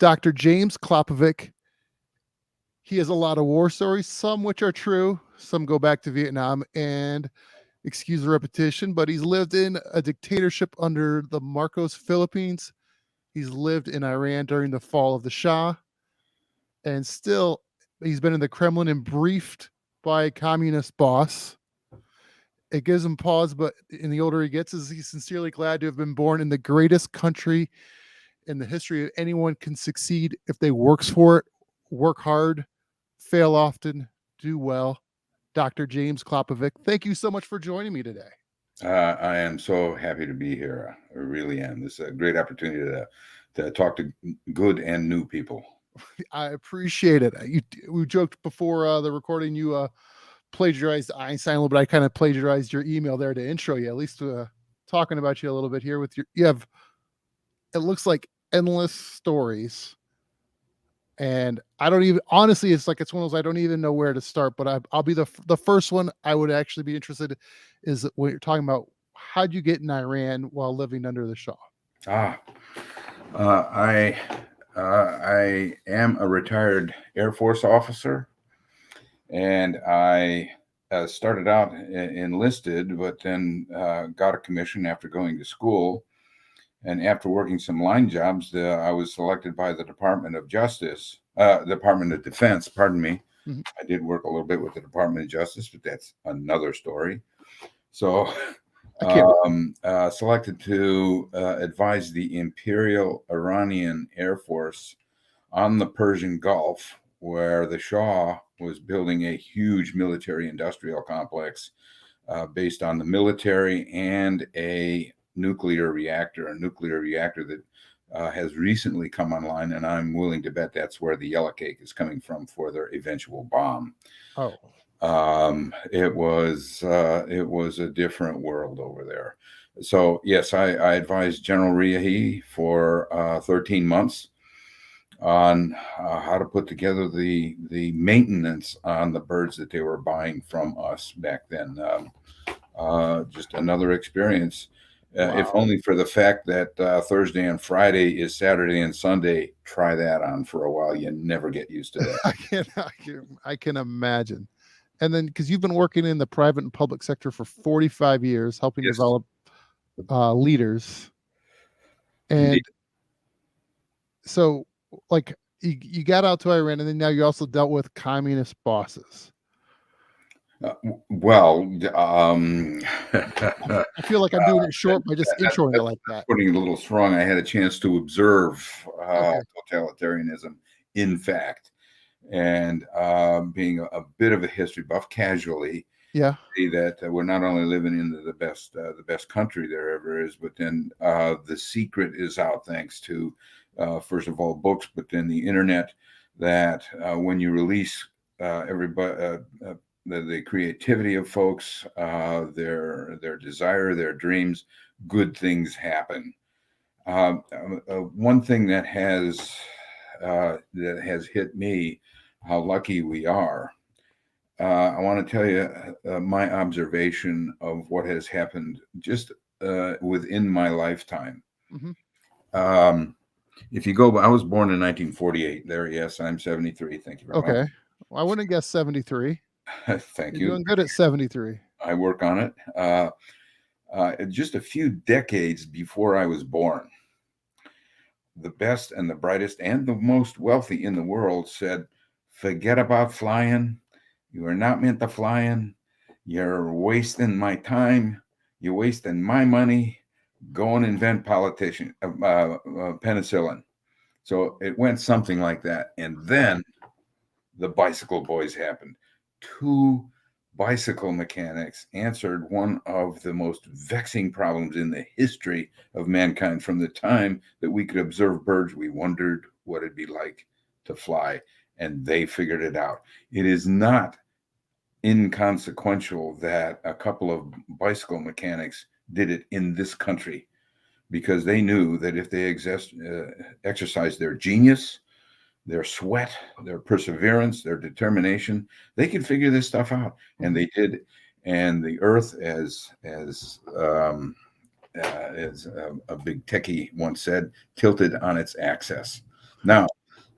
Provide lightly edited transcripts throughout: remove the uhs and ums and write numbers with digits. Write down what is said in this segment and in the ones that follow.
Dr. James Klopovic. He has a lot of war stories, some which are true, some go back to Vietnam, and excuse the repetition, but he's lived in a dictatorship under the Marcos Philippines. He's lived in Iran during the fall of the Shah, and still he's been in the Kremlin and briefed by a communist boss. It gives him pause, but in the older he gets, is he's sincerely glad to have been born in the greatest country in the history of anyone can succeed if they works for it, work hard, fail often, do well. Dr. James Klopovic, thank you so much for joining me today. I am so happy to be here. I really am. This is a great opportunity to talk to good and new people. I appreciate it. We joked before the recording, you plagiarized Einstein a little bit. I kind of plagiarized your email there to intro you, at least talking about you a little bit here with you have, it looks like endless stories. And I don't even, honestly, it's one of those, I don't even know where to start, but I'll be the first one I would actually be interested is when you're talking about how'd you get in Iran while living under the Shah? I am a retired Air Force officer, and I started out enlisted, but then got a commission after going to school. And after working some line jobs, I was selected by the Department of Defense, pardon me. Mhm. I did work a little bit with the Department of Justice, but that's another story. So selected to advise the Imperial Iranian Air Force on the Persian Gulf, where the Shah was building a huge military industrial complex based on the military and a nuclear reactor that has recently come online, and I'm willing to bet that's where the yellow cake is coming from for their eventual bomb. Oh, it was a different world over there. So yes, I advised General Riahi for 13 months on how to put together the maintenance on the birds that they were buying from us back then. Just another experience. wow. If only for the fact that Thursday and Friday is Saturday and Sunday. Try that on for a while. You never get used to that. I can imagine. And then because you've been working in the private and public sector for 45 years, helping Yes. develop leaders. And Indeed. so like you got out to Iran, and then now you also dealt with communist bosses. Well, I feel like I'm doing it short by just introing it like that. Putting it a little strong. I had a chance to observe Okay. totalitarianism, in fact, and being a bit of a history buff, casually, Yeah. see that we're not only living in the best country there ever is, but then the secret is out thanks to first of all books, but then the internet. That when you release everybody. The creativity of folks, their desire, their dreams, good things happen. One thing that has hit me, how lucky we are. I want to tell you my observation of what has happened just within my lifetime. Mm-hmm. If you go, I was born in 1948. There, yes, I'm 73. Thank you very much. Okay. Well, I wouldn't guess 73. Thank You're you. doing good at 73. I work on it. Just a few decades before I was born, the best and the brightest and the most wealthy in the world said, forget about flying. You are not meant to flying. You're wasting my time. You're wasting my money. Go and invent penicillin. So it went something like that. And then the bicycle boys happened. Two bicycle mechanics answered one of the most vexing problems in the history of mankind. From the time that we could observe birds, we wondered what it'd be like to fly, and they figured it out. It is not inconsequential that a couple of bicycle mechanics did it in this country, because they knew that if they exercised their genius, their sweat, their perseverance, their determination, they could figure this stuff out, and they did. And the Earth, as a big techie once said, tilted on its axis. Now,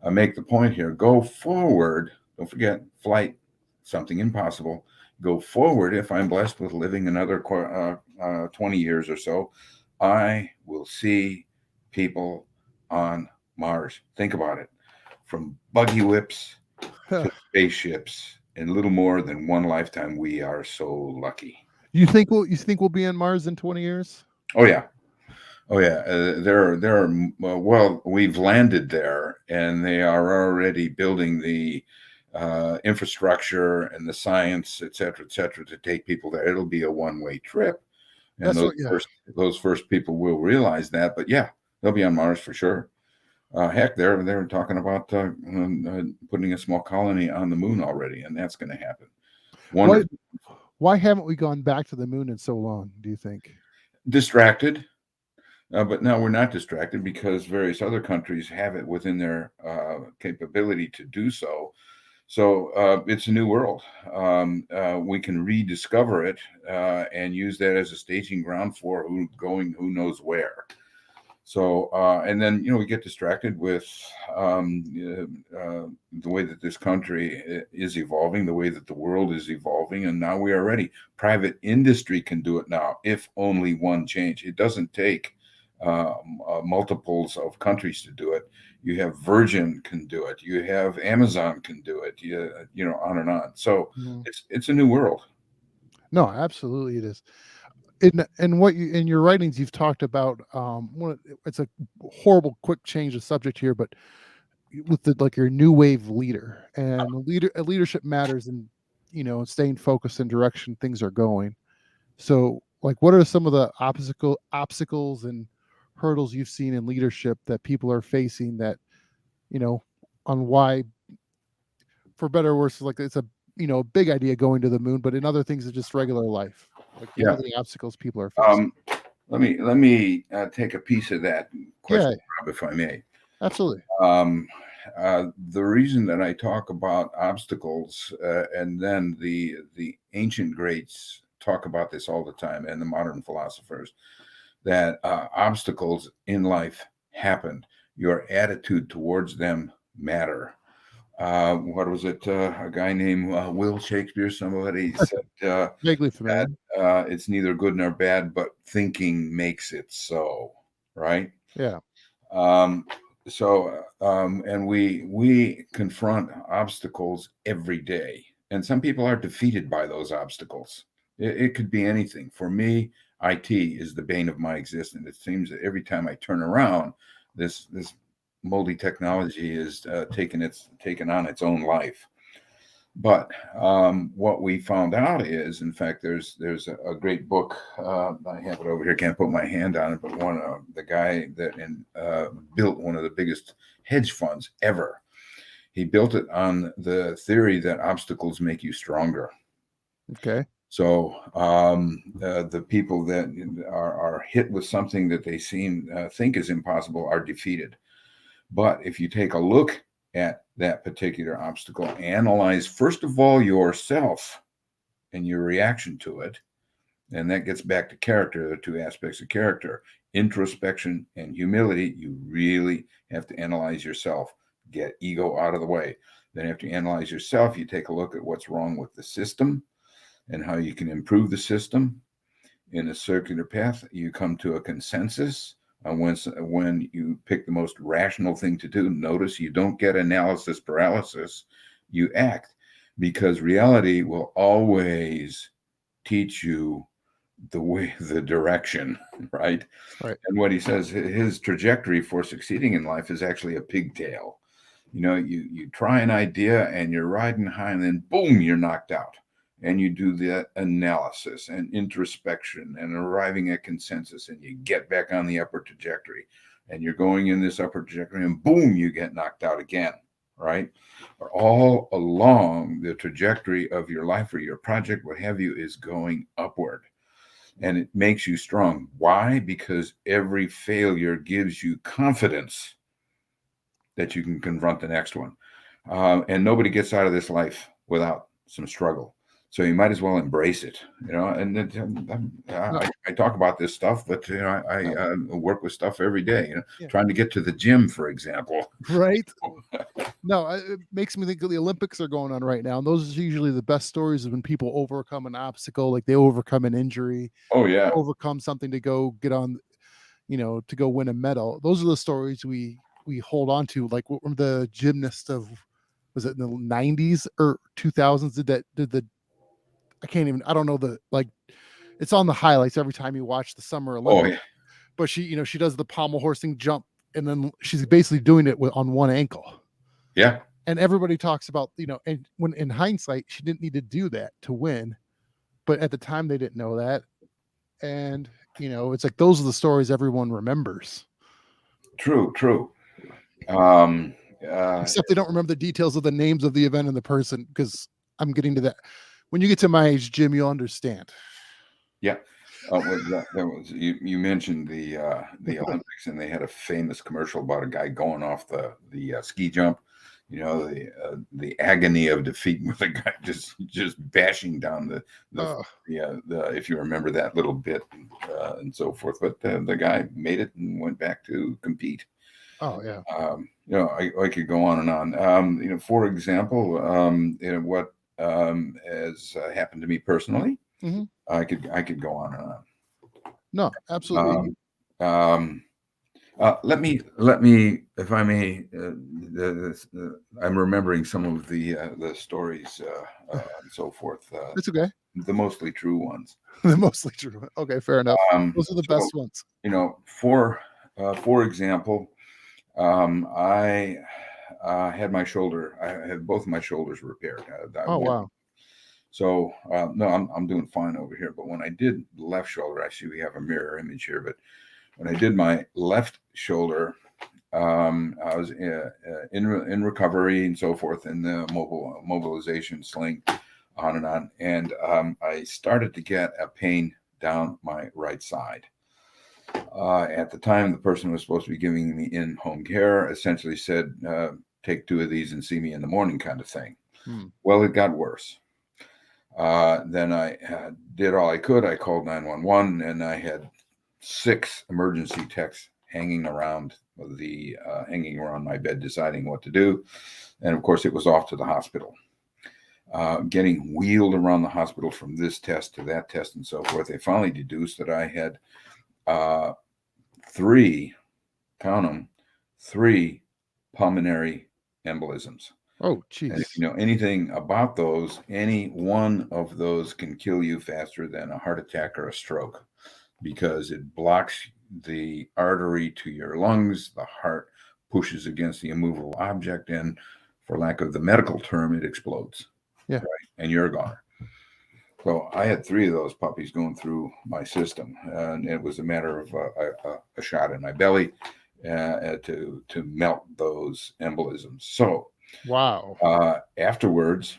I make the point here. Go forward. Don't forget flight, something impossible. Go forward. If I'm blessed with living another 20 years or so, I will see people on Mars. Think about it. From buggy whips to spaceships in little more than one lifetime. We are so lucky. You think we'll be on Mars in 20 years? Oh yeah, oh yeah. There are. Well, we've landed there, and they are already building the infrastructure and the science, et cetera, to take people there. It'll be a one-way trip, and That's what. Yeah. those first people will realize that. But yeah, they'll be on Mars for sure. Heck, they're talking about putting a small colony on the moon already, and that's going to happen. Why Wonderful. why haven't we gone back to the moon in so long, do you think? Distracted, but now we're not distracted because various other countries have it within their capability to do so. So it's a new world. We can rediscover it and use that as a staging ground for who knows where. So and then we get distracted with the way that this country is evolving, the way that the world is evolving, and now we are ready. Private industry can do it now, if only one change. It doesn't take multiples of countries to do it. You have Virgin can do it. You have Amazon can do it. On and on. So it's a new world. No, absolutely it is. In your writings you've talked about it's a horrible quick change of subject here, but with your new wave leader and leadership matters, and staying focused in direction things are going. So what are some of the obstacles and hurdles you've seen in leadership that people are facing, that on why, for better or worse, it's a big idea going to the moon, but in other things it's just regular life. What Yeah. are the obstacles people are facing? Let me take a piece of that question, Yeah, Rob, if I may. absolutely. The reason that I talk about obstacles, and then the ancient greats talk about this all the time, and the modern philosophers, that obstacles in life happen. Your attitude towards them matter. What was it? A guy named Will Shakespeare, somebody said, Vaguely familiar. it's neither good nor bad, but thinking makes it so, right? Yeah. And we confront obstacles every day, and some people are defeated by those obstacles. It could be anything. For me, IT is the bane of my existence. It seems that every time I turn around, this moldy technology is taken on its own life. But what we found out is, in fact, there's a great book. I have it over here. Can't put my hand on it, but the guy that built one of the biggest hedge funds ever. He built it on the theory that obstacles make you stronger. Okay. So the people that are hit with something that they think is impossible are defeated. But if you take a look at that particular obstacle, analyze first of all yourself and your reaction to it, and that gets back to character, the two aspects of character, introspection and humility. You really have to analyze yourself, get ego out of the way. Then after you analyze yourself, you take a look at what's wrong with the system and how you can improve the system. In a circular path, you come to a consensus. When you pick the most rational thing to do, notice you don't get analysis paralysis, you act, because reality will always teach you the direction, right? Right. And what he says, his trajectory for succeeding in life is actually a pigtail. You try an idea and you're riding high, and then boom, you're knocked out. And you do the analysis and introspection and arriving at consensus, and you get back on the upper trajectory, and you're going in this upper trajectory, and boom, you get knocked out again, right? All along the trajectory of your life or your project, what have you, is going upward, and it makes you strong. Why? Because every failure gives you confidence that you can confront the next one. And nobody gets out of this life without some struggle. So you might as well embrace it, And No, I talk about this stuff, but I work with stuff every day. yeah. Trying to get to the gym, for example. Right. No, it makes me think the Olympics are going on right now, and those are usually the best stories of when people overcome an obstacle, like they overcome an injury, Oh yeah, overcome something to go get on, to go win a medal. Those are the stories we hold on to. Like what were the gymnast of, was it in the 90s or 2000s did the I don't know it's on the highlights every time you watch the Summer oh Olympics. yeah, But she does the pommel horsing jump, and then she's basically doing it on one ankle. yeah. And everybody talks about, and when in hindsight, she didn't need to do that to win, but at the time they didn't know that. And, it's like those are the stories everyone remembers. True. Um, uh, Except they don't remember the details of the names of the event and the person, because I'm getting to that. When you get to my age, Jim, you'll understand. yeah. That was you mentioned the Olympics, and they had a famous commercial about a guy going off the ski jump. The agony of defeat with a guy just bashing down the if you remember that little bit and so forth. But the guy made it and went back to compete. Oh yeah. I could go on and on. For example, what has happened to me personally. Mhm. I could go on and on. No, absolutely. Let me, if I may. I'm remembering some of the stories and so forth. It's okay. The mostly true ones. They're mostly true. Okay, fair enough. Those are the So, best ones. for example, I had my shoulder. I had both of my shoulders repaired. Oh wow. So no, I'm doing fine over here. But when I did the left shoulder, I see we have a mirror image here. But when I did my left shoulder, I was in recovery and so forth, in the mobilization sling, on and on, and I started to get a pain down my right side. At the time, the person who was supposed to be giving me in-home care essentially said, "Take 2 of these and see me in the morning," kind of thing. Well, it got worse. Then I did all I could. I called 911, and I had 6 emergency techs hanging around my bed, deciding what to do. And of course, it was off to the hospital. Getting wheeled around the hospital from this test to that test and so forth. They finally deduced that I had 3, count them, 3 pulmonary embolisms. Oh, And if jeez. you know anything about those, any one of those can kill you faster than a heart attack or a stroke, because it blocks the artery to your lungs. The heart pushes against the immovable object, and for lack of the medical term, it explodes. Yeah. Right? And you're gone. So I had 3 of those puppies going through my system, and it was a matter of a shot in my belly to melt those embolisms. So Wow. afterwards,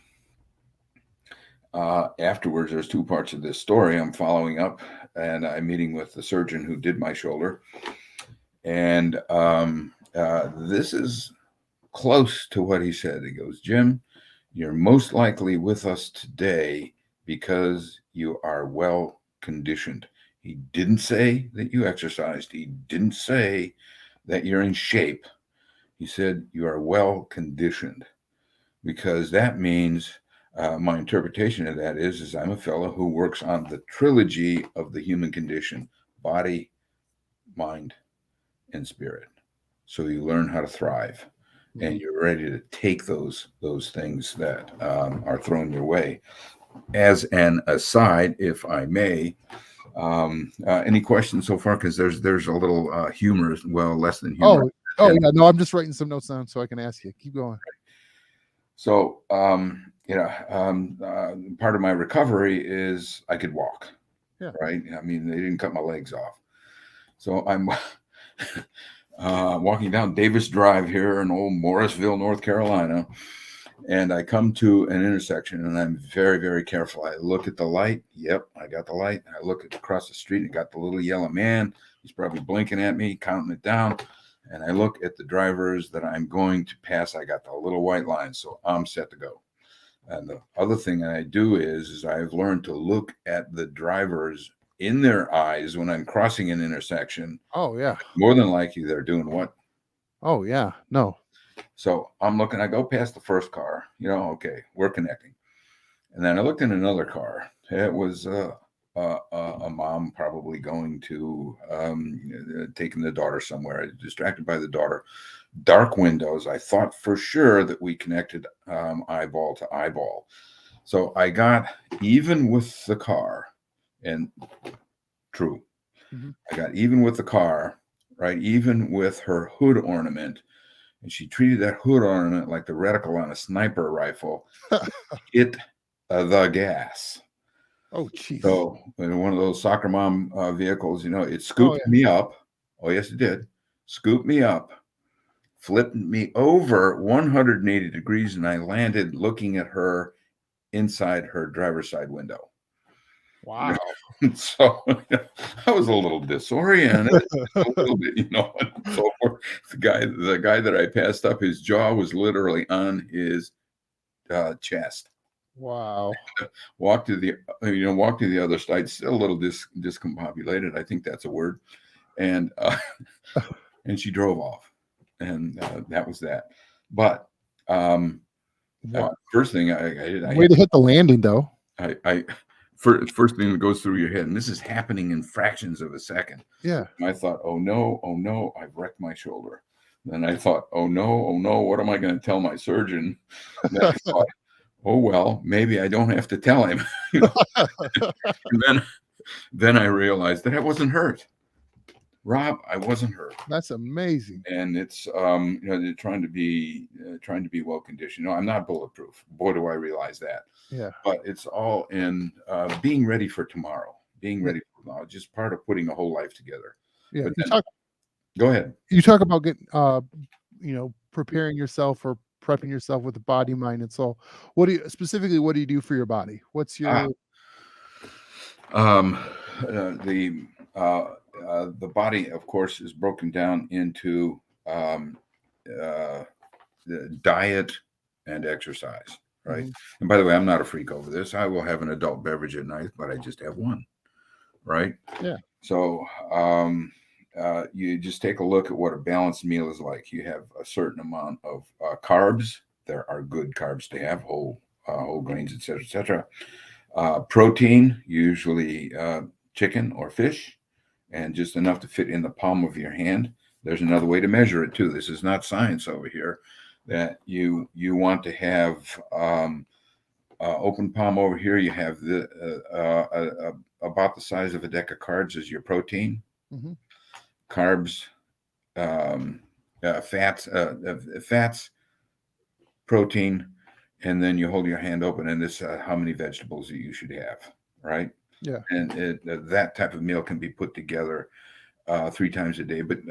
there's 2 parts of this story. I'm following up, and I'm meeting with the surgeon who did my shoulder, and this is close to what he said. He goes, "Jim, you're most likely with us today because you are well conditioned." He didn't say that you exercised. He didn't say that you're in shape. He said you are well conditioned, because that means my interpretation of that is I'm a fellow who works on the trilogy of the human condition: body, mind, and spirit. So you learn how to thrive, and you're ready to take those things that are thrown your way. As an aside, if I may, any questions so far? Because there's a little humor, well, less than humor. Oh yeah. No, I'm just writing some notes down so I can ask you. Keep going. So, part of my recovery is I could walk. Yeah. Right. I mean, they didn't cut my legs off. So I'm walking down Davis Drive here in old Morrisville, North Carolina, and I come to an intersection, and I'm very, very careful. I look at the light. Yep, I got the light. I look across the street, and got the little yellow man. He's probably blinking at me, counting it down. And I look at the drivers that I'm going to pass. I got the little white line, so I'm set to go. And the other thing I do is I've learned to look at the drivers in their eyes when I'm crossing an intersection. Oh yeah. More than likely, they're doing what? Oh yeah. No. So I'm looking, I go past the first car, okay, we're connecting. And then I looked in another car. It was a mom probably going to taking the daughter somewhere, distracted by the daughter. Dark windows. I thought for sure that we connected eyeball to eyeball. So I got even with the car, and true, Mhm. I got even with the car, right? Even with her hood ornament. And she treated that hood ornament like the reticle on a sniper rifle. Hit the gas. Oh jeez. So in one of those soccer mom vehicles, it Oh scooped yeah. me up. Oh yes, it did. Scooped me up, flipped me over 180 degrees, and I landed looking at her inside her driver's side window. Wow. So I was a little disoriented, a little bit, and so forth. The guy that I passed up, his jaw was literally on his chest. Wow. Walked to the other side, still a little discombobulated. I think that's a word. And and she drove off, and that was that. But Wow. first thing I did, Way to hit the landing though. I first thing that goes through your head, and this is happening in fractions of a second. Yeah. And I thought, oh no, I've wrecked my shoulder. Then I thought, oh no, what am I going to tell my surgeon? And then I thought, oh well, maybe I don't have to tell him. And then I realized that I wasn't hurt. Rob, I wasn't hurt. That's amazing. And it's they're trying to be well conditioned. No, I'm not bulletproof. Boy, do I realize that. Yeah. But it's all in being ready for tomorrow. Being ready for tomorrow, just part of putting a whole life together. Yeah. But You then, talk go ahead. you talk about getting preparing yourself or prepping yourself with the body, mind, and soul. What do you do for your body? What's Ah, your um, the body, of course, is broken down into the diet and exercise, right? Mhm. And by the way, I'm not a freak over this. I will have an adult beverage at night, but I just have one, right? Yeah. So you just take a look at what a balanced meal is like. You have a certain amount of carbs. There are good carbs to have, whole grains, etc., etc. Protein, usually chicken or fish, and just enough to fit in the palm of your hand. There's another way to measure it too. This is not science over here. That you want to have open palm over here. You have about the size of a deck of cards as your protein, Mhm. carbs, fats, protein, and then you hold your hand open, and this how many vegetables you should have, right? Yeah. And that type of meal can be put together 3 times a day, but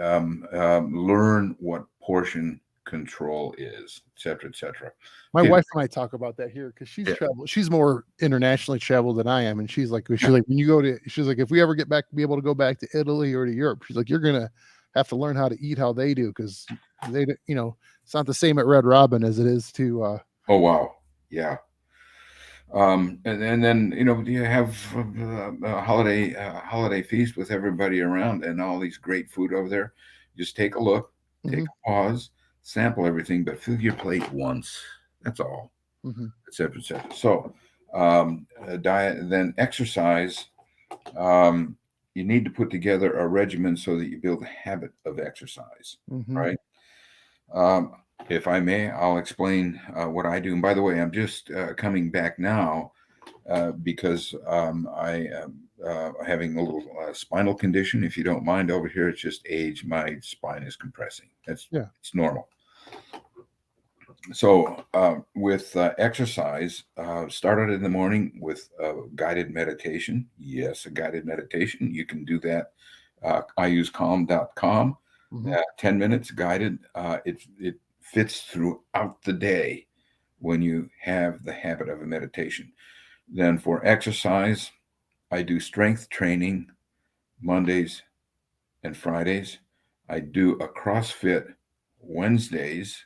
learn what portion control is, et cetera, et cetera. My Okay. wife and I talk about that here because she's Yeah. traveled. She's more internationally traveled than I am, and she's like, Yeah. when you she's like, if we ever get back, be able to go back to Italy or to Europe, she's like, you're gonna have to learn how to eat how they do because it's not the same at Red Robin as it is to. Oh wow. Yeah. And then you have a holiday feast with everybody around and all these great food over there. Just take a look, take Mhm, a pause, sample everything, but fill your plate once. That's all, mhm, etc., etc. So, diet, and then exercise. You need to put together a regimen so that you build a habit of exercise, mhm. right? Um, if I may, I'll explain what I do. And by the way, I'm just coming back now because I am having a little spinal condition. If you don't mind, over here, it's just age. My spine is compressing. Yeah. It's normal. So with exercise, started in the morning with guided meditation. Yes, a guided meditation. You can do that. I use calm.com. Mhm, 10 minutes guided. It fits throughout the day when you have the habit of a meditation. Then for exercise, I do strength training Mondays and Fridays. I do a CrossFit Wednesdays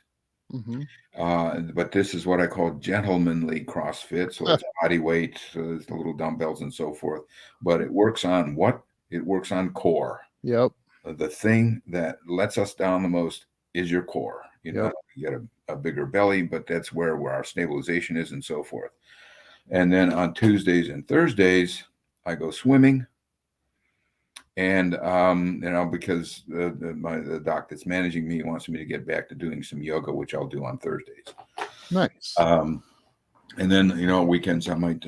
Mm-hmm. But this is what I call gentlemanly CrossFit. So it's body weight, so it's the little dumbbells and so forth. But it works on what? It works on core. Yep. The thing that lets us down the most is your core. Yep. You get a bigger belly, but that's where our stabilization is and so forth. And then on Tuesdays and Thursdays, I go swimming. And because the doc that's managing me wants me to get back to doing some yoga, which I'll do on Thursdays. Nice. And then weekends I might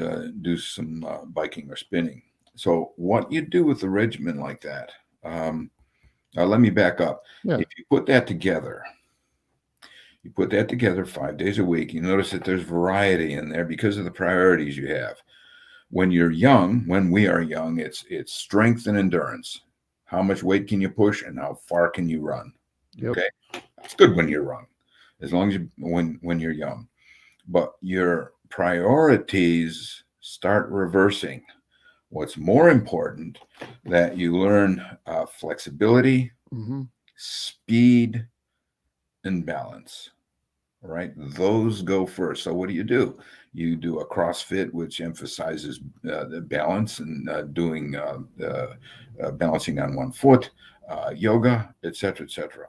do some biking or spinning. So what you do with a regimen like that? Let me back up. Yeah. If you put that together, 5 days a week. You notice that there's variety in there because of the priorities you have. When we are young, it's strength and endurance. How much weight can you push and how far can you run? Yep. Okay, it's good when you run, as long as when you're young. But your priorities start reversing. What's more important that you learn flexibility, Mm-hmm. speed, and balance. Right, those go first. So what do? You do a CrossFit, which emphasizes the balance and doing balancing on one foot, yoga, etc., etc.,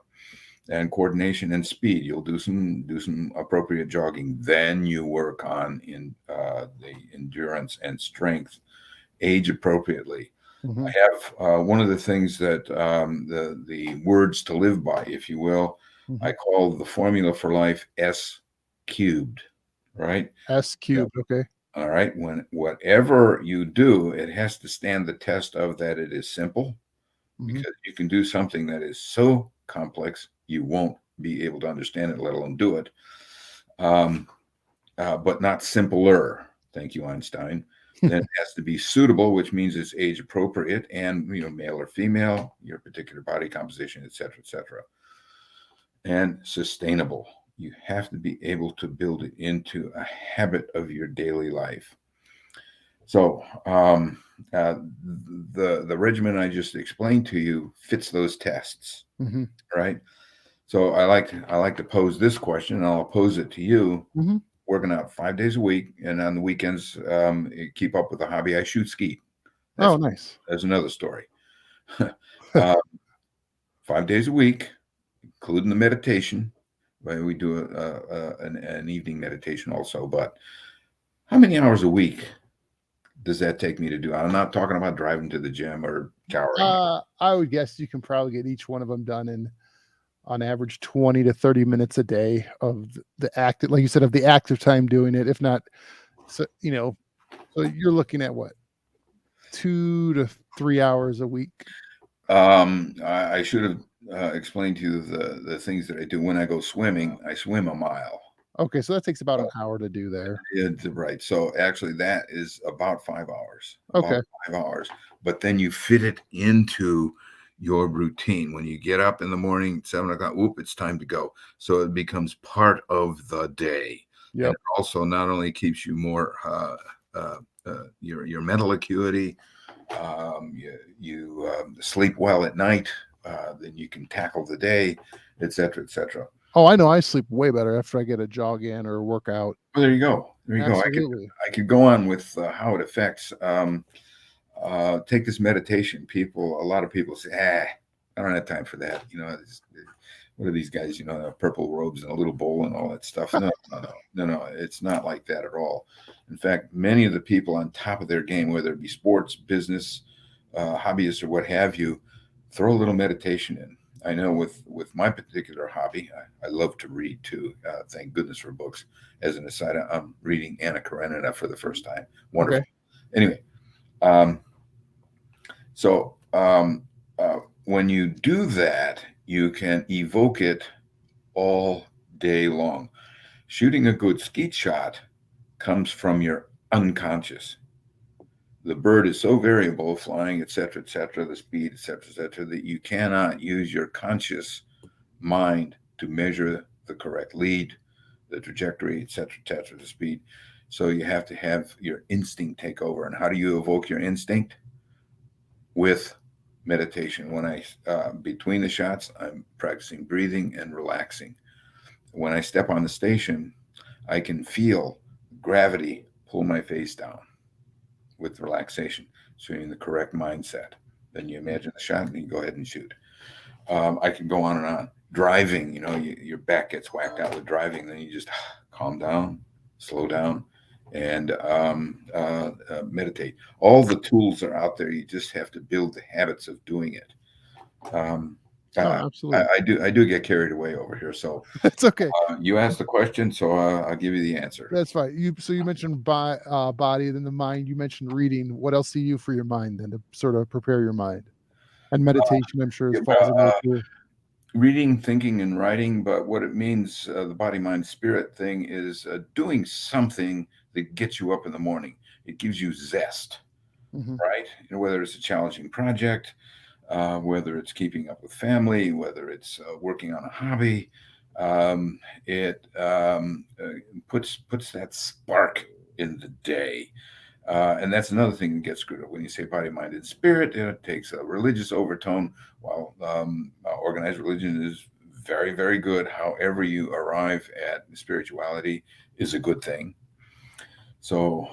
and coordination and speed. You'll do some appropriate jogging. Then you work on the endurance and strength, age appropriately. Mm-hmm. I have one of the things that the words to live by, if you will. Mm-hmm. I call the formula for life S cubed, right? S cubed. Okay. All right. Whatever you do, it has to stand the test of that it is simple, Mm-hmm. because you can do something that is so complex, you won't be able to understand it, let alone do it. But not simpler. Thank you, Einstein. Then it has to be suitable, which means it's age appropriate and male or female, your particular body composition, et cetera, and sustainable. You have to be able to build it into a habit of your daily life. So the regimen I just explained to you fits those tests, Mm-hmm. right? So I like to pose this question, and I'll pose it to you. Mm-hmm. Working out 5 days a week, and on the weekends, keep up with the hobby. I shoot skeet. Oh, nice. That's another story. uh, 5 days a week, including the meditation. We do an evening meditation also. But how many hours a week does that take me to do? I'm not talking about driving to the gym or cowering. I would guess you can probably get each one of them done in, on average, 20 to 30 minutes a day of the active, like you said, of the active time doing it. If not, so so you're looking at what, 2 to 3 hours a week. I should have explained to you the things that I do when I go swimming. I swim a mile. Okay, so that takes about an hour to do there. It's right. So actually, that is about 5 hours. Okay. About 5 hours. But then you fit it into your routine. When you get up in the morning, 7 o'clock, whoop, it's time to go. So it becomes part of the day. Yep. And it also not only keeps you more your mental acuity. You sleep well at night. Then you can tackle the day, et cetera, et cetera. Oh, I know. I sleep way better after I get a jog in or a workout. Well, there you go. Absolutely. I could go on with how it affects. Take this meditation. A lot of people say, I don't have time for that. What are these guys? Purple robes and a little bowl and all that stuff. No. It's not like that at all. In fact, many of the people on top of their game, whether it be sports, business, hobbyists, or what have you, throw a little meditation in. I know with my particular hobby, I love to read too. Thank goodness for books. As an aside, I'm reading Anna Karenina for the first time. Wonderful. Okay. Anyway, when you do that, you can evoke it all day long. Shooting a good skeet shot comes from your unconscious. The bird is so variable, flying, et cetera, the speed, et cetera, that you cannot use your conscious mind to measure the correct lead, the trajectory, et cetera, the speed. So you have to have your instinct take over. And how do you evoke your instinct? With meditation. When between the shots, I'm practicing breathing and relaxing. when I step on the station, I can feel gravity pull my face down with relaxation, so you're in the correct mindset. Then you imagine the shot and you go ahead and shoot. I can go on and on. Driving, your back gets whacked out with driving, then you just calm down, slow down, and meditate. All the tools are out there. You just have to build the habits of doing it. Um, Oh, uh, absolutely. I do get carried away over here. So That's okay. you asked the question, so I'll give you the answer. That's fine. You mentioned body, then the mind. You mentioned reading. What else do you for your mind then to sort of prepare your mind? And meditation, I'm sure, Yeah, falls in there too. reading, thinking, and writing, but what it means, the body, mind, spirit thing is doing something that gets you up in the morning. It gives you zest, Hmm. right? Whether it's a challenging project, whether it's keeping up with family, whether it's working on a hobby, it puts that spark in the day. And that's another thing that gets screwed up when you say body, mind, and spirit. It takes a religious overtone. While organized religion is very, very good, however you arrive at spirituality is a good thing. So,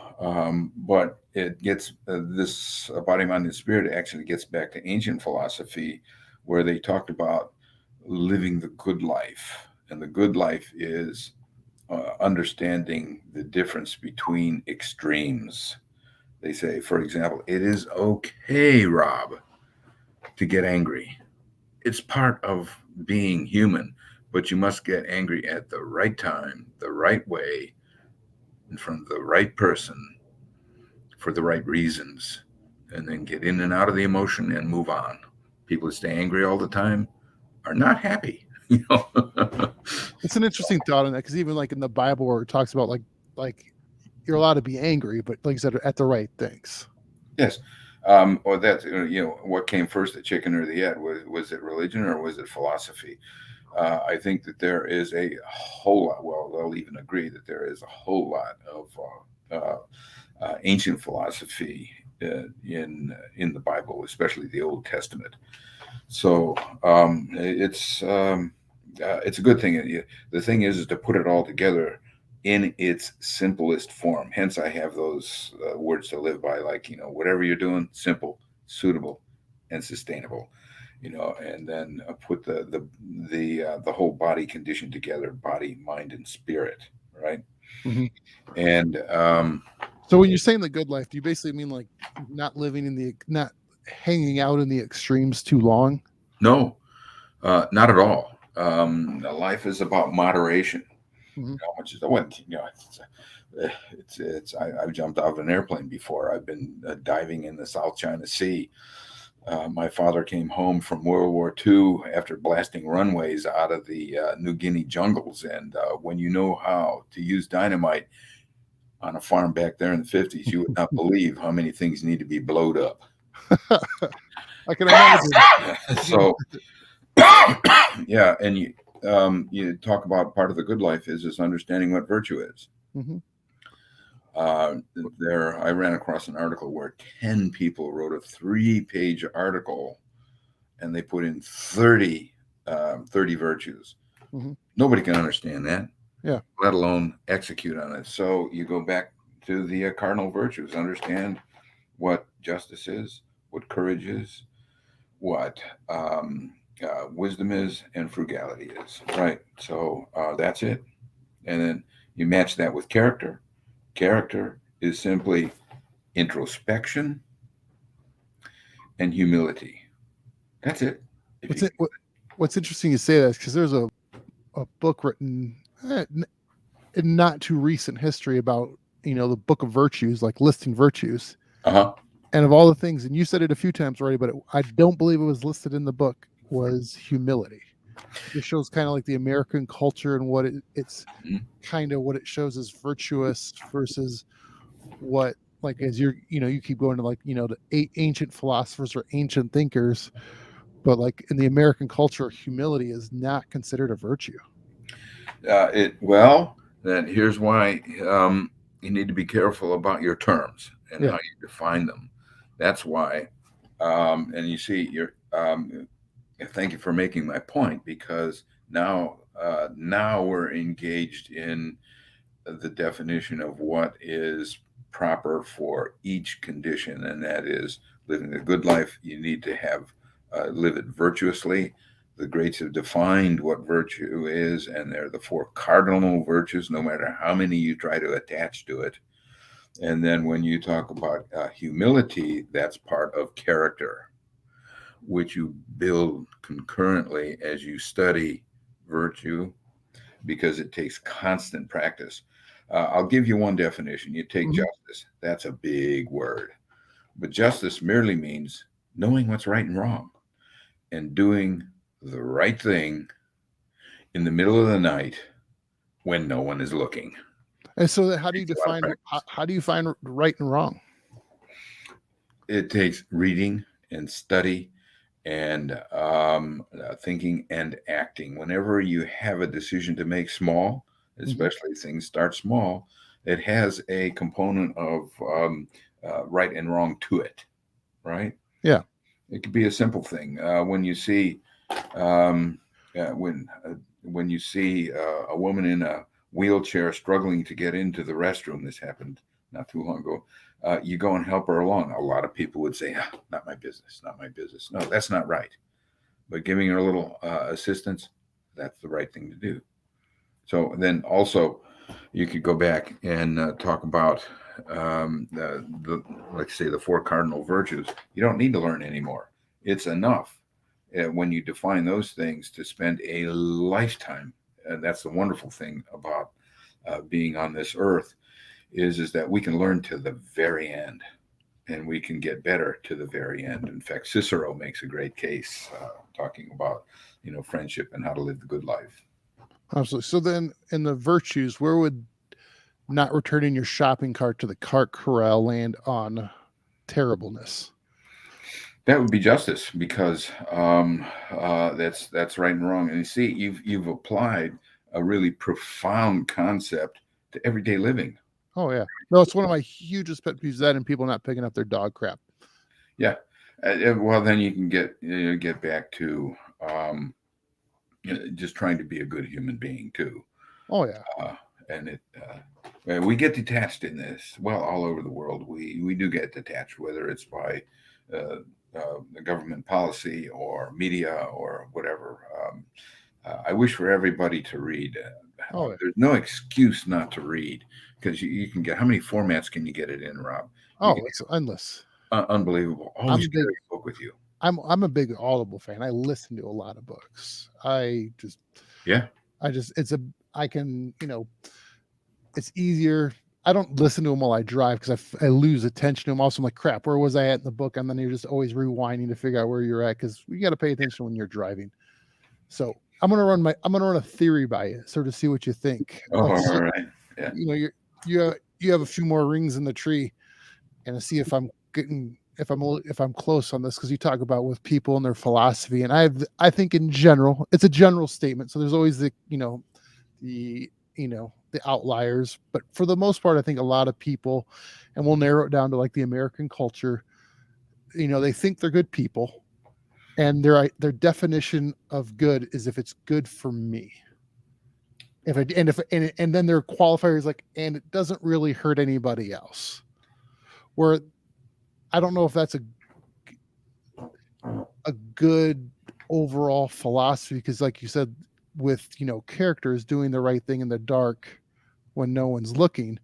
but it gets this body, mind, and spirit actually gets back to ancient philosophy, where they talked about living the good life, and the good life is understanding the difference between extremes. They say, for example, it is okay, Rob, to get angry. It's part of being human, but you must get angry at the right time, the right way, in front of the right person for the right reasons, and then get in and out of the emotion and move on. People who stay angry all the time are not happy. You know. It's an interesting thought on that because even like in the Bible where it talks about like you're allowed to be angry, but like you said, at the right things. Yes. Or that, what came first, the chicken or the egg? Was it religion or was it philosophy? I think that there is a whole lot. Well, they'll even agree that there is a whole lot of ancient philosophy in the Bible, especially the Old Testament. So it's a good thing. The thing is to put it all together in its simplest form. Hence, I have those words to live by, like whatever you're doing, simple, suitable, and sustainable. And then put the whole body condition together: body, mind, and spirit. Right. Hmm. And So when you're saying the good life, do you basically mean like not living in the not hanging out in the extremes too long? no, not at all. Life is about moderation. Hmm. Which is what I've jumped out of an airplane before. I've been diving in the South China Sea. My father came home from World War II after blasting runways out of the New Guinea jungles. And when you know how to use dynamite on a farm back there in the 50s, you would not believe how many things need to be blowed up. I can imagine. So, yeah, and you talk about part of the good life is understanding what virtue is. Hmm. Uh, there, I ran across an article where 10 people wrote a 3-page article and they put in 30 virtues. Hmm. Nobody can understand that, Yeah. let alone execute on it. So you go back to the cardinal virtues, understand what justice is, what courage is, what wisdom is, and frugality is. Right. So that's it. And then you match that with character. Character is simply introspection and humility. That's it. If What's you it? What's interesting you say that because there's a book written in not too recent history about the book of virtues, like listing virtues, uh-huh. and of all the things, and you said it a few times already, but I don't believe it was listed in the book. Was humility. It shows kind of like the American culture and what it's Mhm. kind of what it shows as virtuous versus what like as you keep going to like the ancient philosophers or ancient thinkers, but like in the American culture, humility is not considered a virtue. Well, then here's why you need to be careful about your terms and Yeah. how you define them. That's why, and you see, thank you for making my point, because now now we're engaged in the definition of what is proper for each condition, and that is living a good life. You need to have live it virtuously. The greats have defined what virtue is, and they're the four cardinal virtues, no matter how many you try to attach to it. And then when you talk about humility, that's part of character, which you build concurrently as you study virtue, because it takes constant practice. I'll give you one definition. You take justice. That's a big word. But justice merely means knowing what's right and wrong and doing the right thing in the middle of the night when no one is looking. And so how do you define how do you find right and wrong? It takes reading and study and thinking and acting. Whenever you have a decision to make small, especially things start small, it has a component of right and wrong to it, right? Yeah. It could be a simple thing. When you see when you see a woman in a wheelchair struggling to get into the restroom, this happened not too long ago. You go and help her along. A lot of people would say, "Not my business, not my business." No, that's not right. But giving her a little assistance, that's the right thing to do. So then also, you could go back and talk about like say the four cardinal virtues. You don't need to learn anymore. It's enough when you define those things to spend a lifetime. And that's the wonderful thing about being on this earth is that we can learn to the very end, and we can get better to the very end. In fact, Cicero makes a great case talking about friendship and how to live the good life. Absolutely. So then in the virtues, where would not returning your shopping cart to the cart corral land on terribleness? That would be justice, because that's right and wrong. And you see, you've applied a really profound concept to everyday living. Oh yeah, no, it's one of my hugest pet peeves, that and people not picking up their dog crap. Yeah, well, then you can get back to just trying to be a good human being too. Oh yeah, and we get detached in this. Well, all over the world, we do get detached, whether it's by the government policy or media or whatever. I wish for everybody to read. Oh, yeah. There's no excuse not to read, because you can get, how many formats can you get it in, Rob? It's endless. Unbelievable. Always carry a book with you. I'm a big Audible fan. I listen to a lot of books. It's easier. I don't listen to them while I drive because I lose attention to them. Also, I'm like, crap, where was I at in the book? And then you're just always rewinding to figure out where you're at, because you got to pay attention when you're driving. So I'm gonna run a theory by you, so to see what you think. All right. Yeah. You have a few more rings in the tree, and to see if I'm close on this, because you talk about with people and their philosophy, and I think in general it's a general statement. So there's always the outliers, but for the most part, I think a lot of people, and we'll narrow it down to like the American culture, they think they're good people, and their definition of good is if it's good for me. And then their qualifier is like, and it doesn't really hurt anybody else. Where I don't know if that's a good overall philosophy, because like you said, with characters doing the right thing in the dark when no one's looking.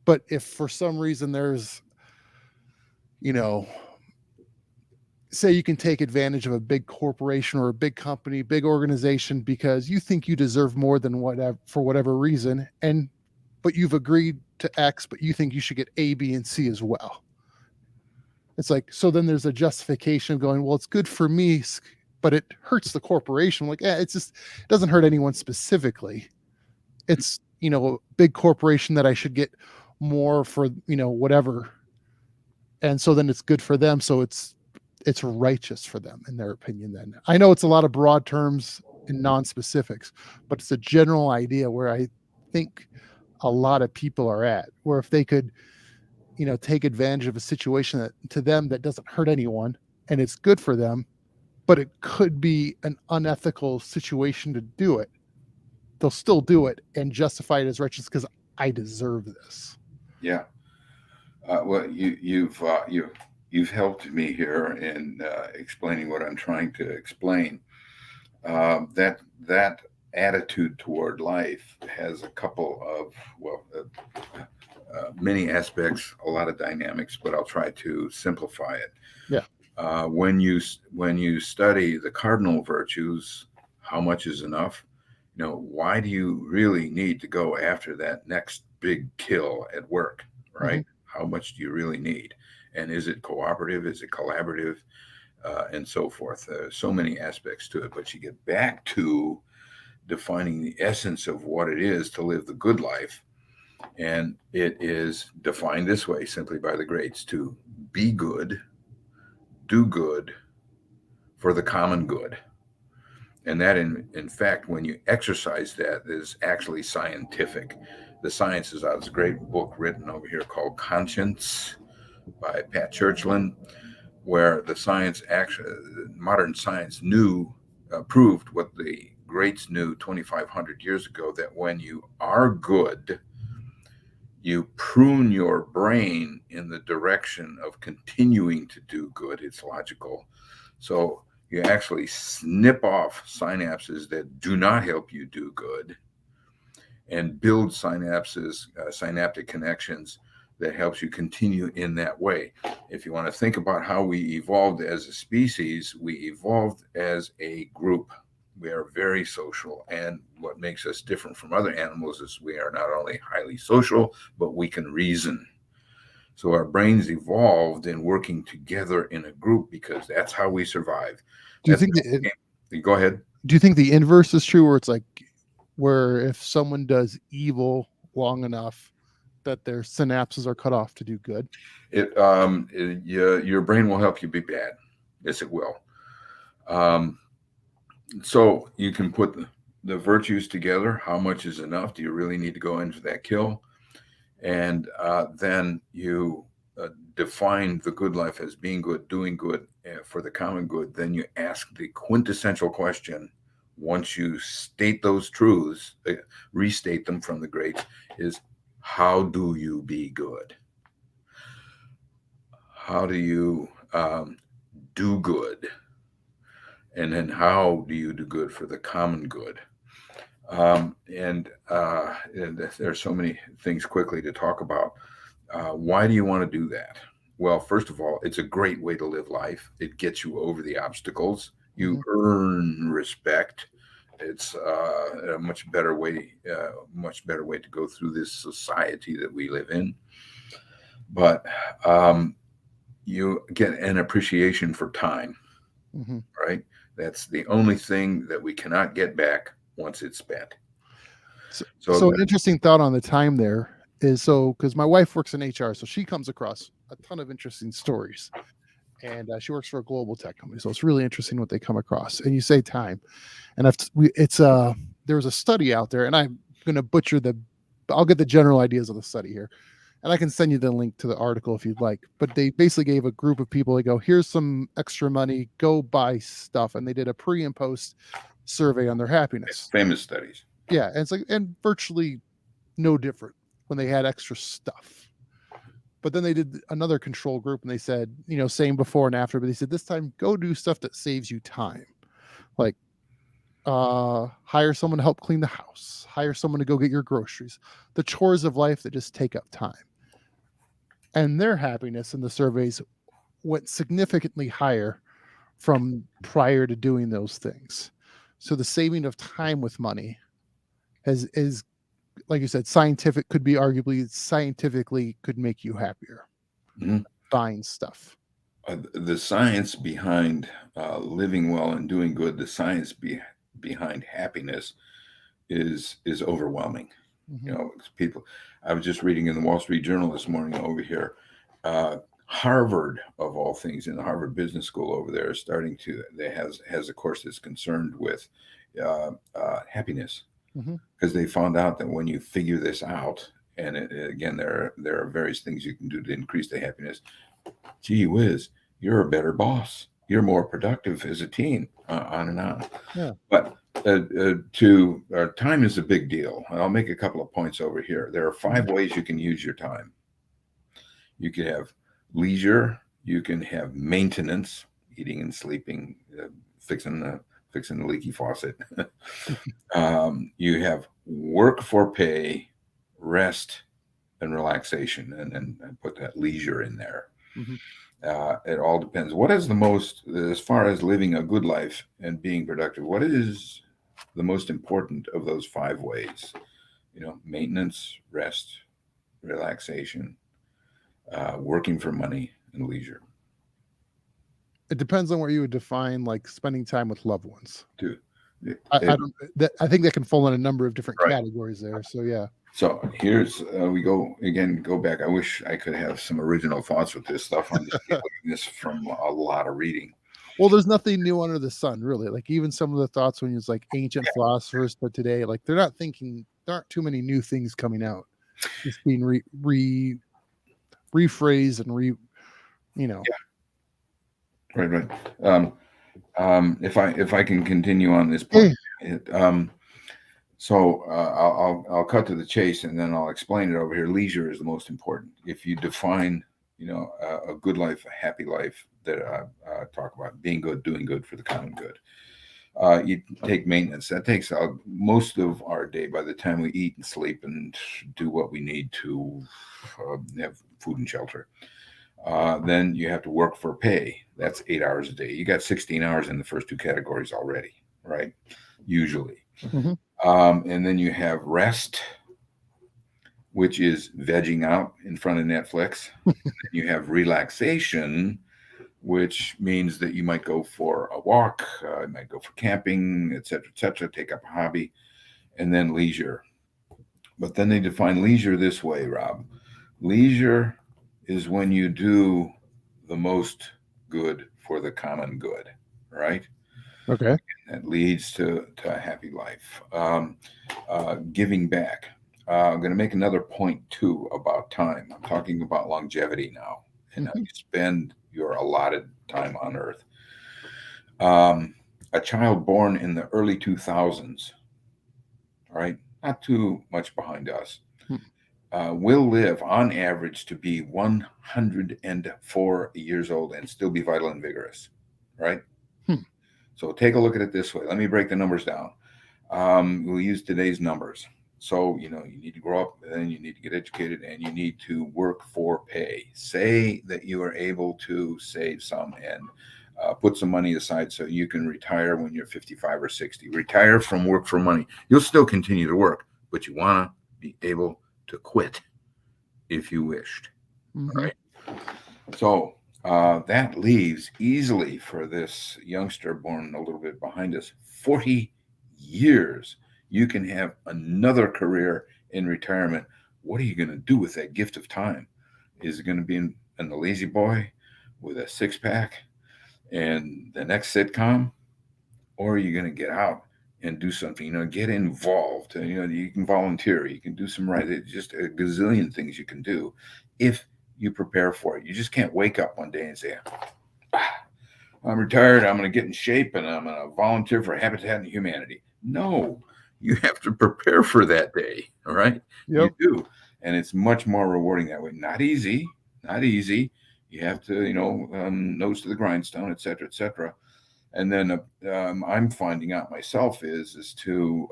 But if for some reason there's say you can take advantage of a big corporation or a big company, big organization, because you think you deserve more than whatever, for whatever reason, but you've agreed to X, but you think you should get A, B, and C as well. It's like, so then there's a justification of going, well, it's good for me, but it hurts the corporation. Like, it doesn't hurt anyone specifically. It's, a big corporation that I should get more for, whatever. And so then it's good for them. So it's righteous for them in their opinion. Then I know it's a lot of broad terms and non-specifics, but it's a general idea where I think a lot of people are at, where if they could, take advantage of a situation that to them that doesn't hurt anyone and it's good for them, but it could be an unethical situation to do it, they'll still do it and justify it as righteous because I deserve this. Yeah. Well, you've helped me here in explaining what I'm trying to explain. That attitude toward life has a couple of many aspects, a lot of dynamics, but I'll try to simplify it. Yeah. When you study the cardinal virtues, how much is enough? Why do you really need to go after that next big kill at work, right? How much do you really need? And is it cooperative? Is it collaborative? And so forth. There's so many aspects to it, but you get back to defining the essence of what it is to live the good life. And it is defined this way simply by the greats: to be good, do good for the common good. And that, in fact, when you exercise that, is actually scientific. The sciences, there's a great book written over here called Conscience by Pat Churchland, where the science actually, modern science proved what the greats knew 2,500 years ago, that when you are good, you prune your brain in the direction of continuing to do good. It's logical. So you actually snip off synapses that do not help you do good and build synaptic connections that helps you continue in that way. If you want to think about how we evolved as a species, we evolved as a group. We are very social. And what makes us different from other animals is we are not only highly social, but we can reason. So our brains evolved in working together in a group because that's how we survive. Do you think go ahead. Do you think the inverse is true, where it's like, where if someone does evil long enough, that their synapses are cut off to do good? Your brain will help you be bad. Yes, it will. So you can put the virtues together. How much is enough? Do you really need to go into that kill? And then you define the good life as being good, doing good for the common good. Then you ask the quintessential question. Once you state those truths, restate them from the greats, is how do you be good? How do you do good? And then how do you do good for the common good? And there's so many things quickly to talk about. Why do you want to do that? Well, first of all, it's a great way to live life. It gets you over the obstacles. You earn respect. It's a much better way to go through this society that we live in. But you get an appreciation for time, right? That's the only thing that we cannot get back once it's spent. So an interesting thought on the time there is, because my wife works in HR, so she comes across a ton of interesting stories, and she works for a global tech company, so it's really interesting what they come across. And you say time, and there was a study out there, and I'm going to I'll get the general ideas of the study here, and I can send you the link to the article if you'd like. But they basically gave a group of people, they go, here's some extra money, go buy stuff, and they did a pre and post survey on their happiness. Famous studies. Yeah, and it's like, and virtually no different when they had extra stuff. But then they did another control group, and they said, same before and after, but they said this time go do stuff that saves you time, like hire someone to help clean the house, hire someone to go get your groceries, the chores of life that just take up time. And their happiness in the surveys went significantly higher from prior to doing those things. So the saving of time with money is, like you said, arguably scientifically could make you happier. Buying stuff. The science behind living well and doing good, the science behind happiness is overwhelming. People. I was just reading in the Wall Street Journal this morning over here. Harvard, of all things, in the Harvard Business School over there, has a course that's concerned with happiness, because they found out that when you figure this out, and again, there are various things you can do to increase the happiness. Gee whiz, you're a better boss. You're more productive as a team, on and on. Yeah. But Time is a big deal. I'll make a couple of points over here. There are 5 ways you can use your time. You can have leisure. You can have maintenance, eating and sleeping, fixing the leaky faucet. You have work for pay, rest, and relaxation, and put that leisure in there. It all depends. What is the most, as far as living a good life and being productive, what is the most important of those 5 ways? Maintenance, rest, relaxation, working for money, and leisure. It depends on where you would define like spending time with loved ones. I think that can fall in a number of different Right. categories there. So yeah. So here's we go back. I wish I could have some original thoughts with this stuff. I'm just getting this from a lot of reading. Well, there's nothing new under the sun, really. Like even some of the thoughts when it's like ancient philosophers, but today, like they're not thinking. There aren't too many new things coming out. It's being rephrased and Right. If I can continue on this point, so I'll cut to the chase and then I'll explain it over here. Leisure is the most important. If you define, a good life, a happy life that I talk about, being good, doing good for the common good. You take maintenance. That takes most of our day by the time we eat and sleep and do what we need to have food and shelter. Then you have to work for pay. That's 8 hours a day. You got 16 hours in the first 2 categories already, right? Usually. And then you have rest, which is vegging out in front of Netflix. And then you have relaxation, which means that you might go for a walk, you might go for camping, et cetera, take up a hobby, and then leisure. But then they define leisure this way, Rob. Leisure is when you do the most good for the common good, right? Okay. That leads to a happy life. Giving back. I'm going to make another point too about time. I'm talking about longevity now and how you spend your allotted time on Earth. A child born in the early 2000s, right? Not too much behind us. Will live on average to be 104 years old and still be vital and vigorous, right? So take a look at it this way. Let me break the numbers down. We'll use today's numbers. So, you need to grow up, and then you need to get educated, and you need to work for pay. Say that you are able to save some and put some money aside so you can retire when you're 55 or 60. Retire from work for money. You'll still continue to work, but you want to be able to quit if you wished. Right? So that leaves easily for this youngster born a little bit behind us 40 years. You can have another career in retirement. What are you going to do with that gift of time? Is it going to be in the lazy boy with a 6-pack and the next sitcom? Or are you going to get out and do something, get involved? You can volunteer, you can do some it's just a gazillion things you can do if you prepare for it. You just can't wake up one day and say, I'm retired, I'm going to get in shape, and I'm going to volunteer for Habitat and Humanity. No, you have to prepare for that day. All right. Yep. You do. And it's much more rewarding that way. Not easy. You have to, nose to the grindstone, et cetera, et cetera. And then I'm finding out myself is to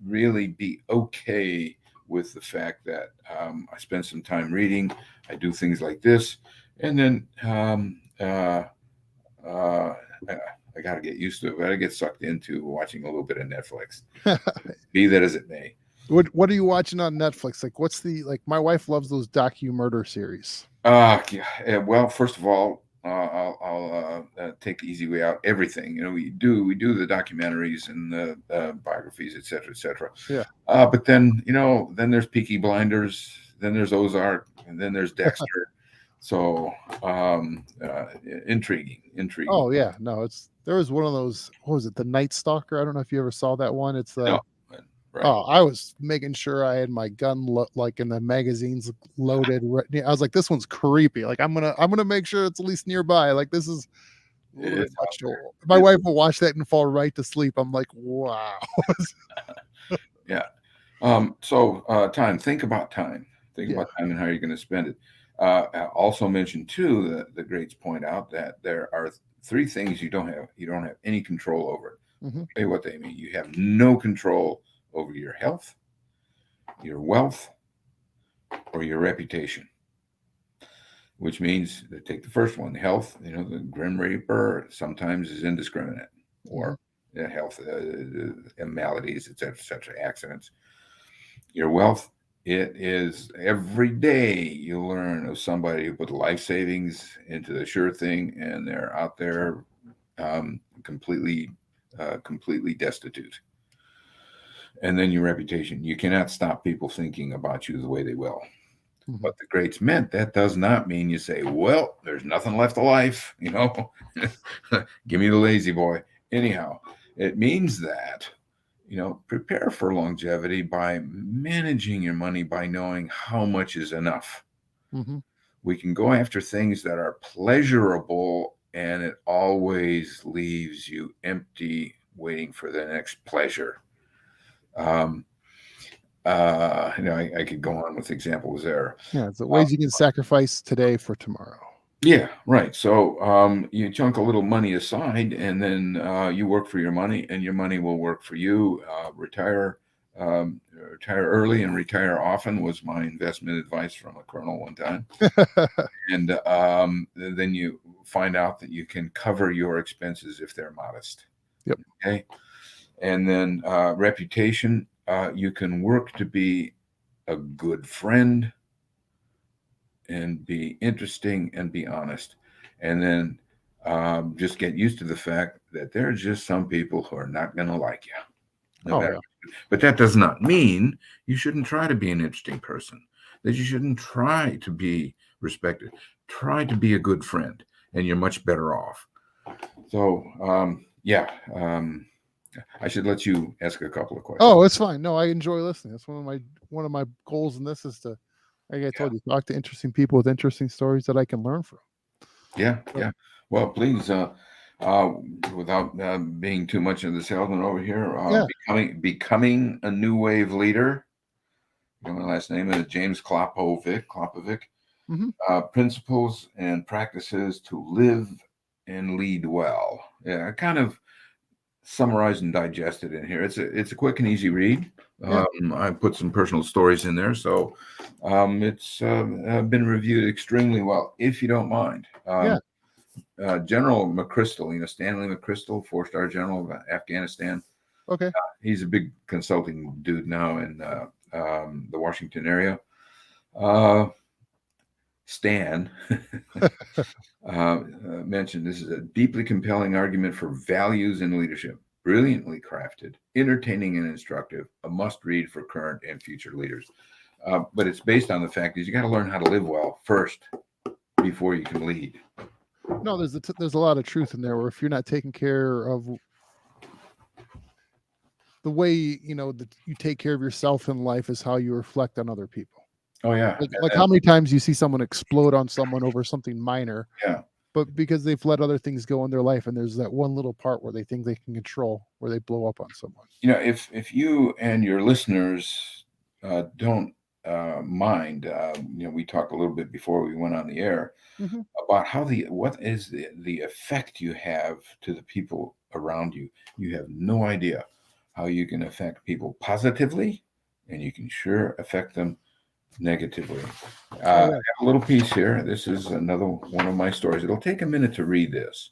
really be okay with the fact that I spend some time reading, I do things like this, and then I got to get used to it. I got to get sucked into watching a little bit of Netflix. Be that as it may. What are you watching on Netflix? Like, what's my wife loves those docu-murder series. Well, first of all, I'll take the easy way out. Everything, we do the documentaries and the biographies, et cetera, et cetera. Yeah. But then, then there's Peaky Blinders, then there's Ozark, and then there's Dexter. So, intriguing. Oh yeah, no, there was one of those. What was it? The Night Stalker. I don't know if you ever saw that one. It's No, right. Oh, I was making sure I had my gun like in the magazines loaded. I was like, this one's creepy. Like I'm gonna make sure it's at least nearby. Like this is A little bit It's much. out there. My It's, wife will watch that and fall right to sleep. I'm like, wow. yeah. Time. Think about time. Think Yeah. about time and how you're going to spend it. I also mentioned too that the greats point out that there are three things you don't have. You don't have any control over. Hmm. Tell you what they mean. You have no control over your health, your wealth, or your reputation. Which means take the first one, health. The Grim Reaper sometimes is indiscriminate, Hmm. or health maladies, etc., accidents. Your wealth, it is every day you learn of somebody who put life savings into the sure thing, and they're out there completely destitute. And then your reputation. You cannot stop people thinking about you the way they will. Hmm. But the greats meant that does not mean you say, well, there's nothing left of life, give me the lazy boy. Anyhow, it means that, prepare for longevity by managing your money, by knowing how much is enough. Hmm. We can go after things that are pleasurable, and it always leaves you empty, waiting for the next pleasure. I could go on with examples there. Yeah. It's the ways you can sacrifice today for tomorrow. Yeah, right. So you chunk a little money aside, and then you work for your money, and your money will work for you. Retire early and retire often was my investment advice from a colonel one time. And then you find out that you can cover your expenses if they're modest. Yep. Okay. And then reputation, you can work to be a good friend and be interesting and be honest. And then just get used to the fact that there are just some people who are not going to like you. No Oh matter. yeah. But that does not mean you shouldn't try to be an interesting person, that you shouldn't try to be respected. Try to be a good friend, and you're much better off. So, I should let you ask a couple of questions. Oh, it's fine. No, I enjoy listening. That's one of my goals in this is to, like I told you, talk to interesting people with interesting stories that I can learn from. Yeah, So, yeah. Well, please, without being too much of the salesman over here, yeah. becoming a new wave leader. My last name is James Klopovic. Hmm. Principles and practices to live and lead well. Yeah, I kind of summarized and digested in here. It's a quick and easy read. Yeah. I put some personal stories in there, so it's been reviewed extremely well. If you don't mind, Yeah. General McChrystal, Stanley McChrystal, 4-star general of Afghanistan. Okay. He's a big consulting dude now in the Washington area. Stan mentioned this is a deeply compelling argument for values in leadership, brilliantly crafted, entertaining and instructive, a must read for current and future leaders. But it's based on the fact that you got to learn how to live well first before you can lead. No, there's a lot of truth in there. Where if you're not taking care of the way that you take care of yourself in life, is how you reflect on other people. Oh yeah, Like how many times you see someone explode on someone over something minor, yeah. but because they've let other things go in their life, and there's that one little part where they think they can control, where they blow up on someone. If you and your listeners don't mind, we talked a little bit before we went on the air Hmm. about what is the effect you have to the people around you. You have no idea how you can affect people positively, and you can sure affect them negatively. I have a little piece here. This is another one of my stories. It'll take a minute to read this,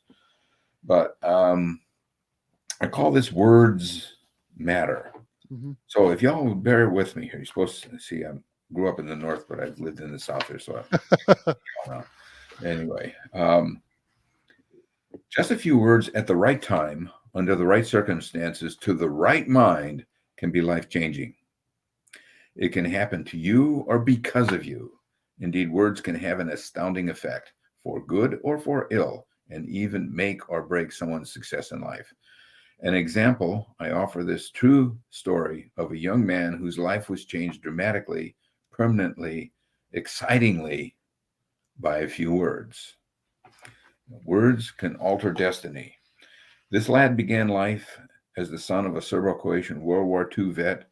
but I call this words matter. Hmm. So if y'all would bear with me here, you're supposed to see I grew up in the North, but I've lived in the South here, so anyway, just a few words at the right time, under the right circumstances, to the right mind can be life-changing. It can happen to you or because of you. Indeed, words can have an astounding effect, for good or for ill, and even make or break someone's success in life. An example, I offer this true story of a young man whose life was changed dramatically, permanently, excitingly by a few words. Words can alter destiny. This lad began life as the son of a Serbo-Croatian World War II vet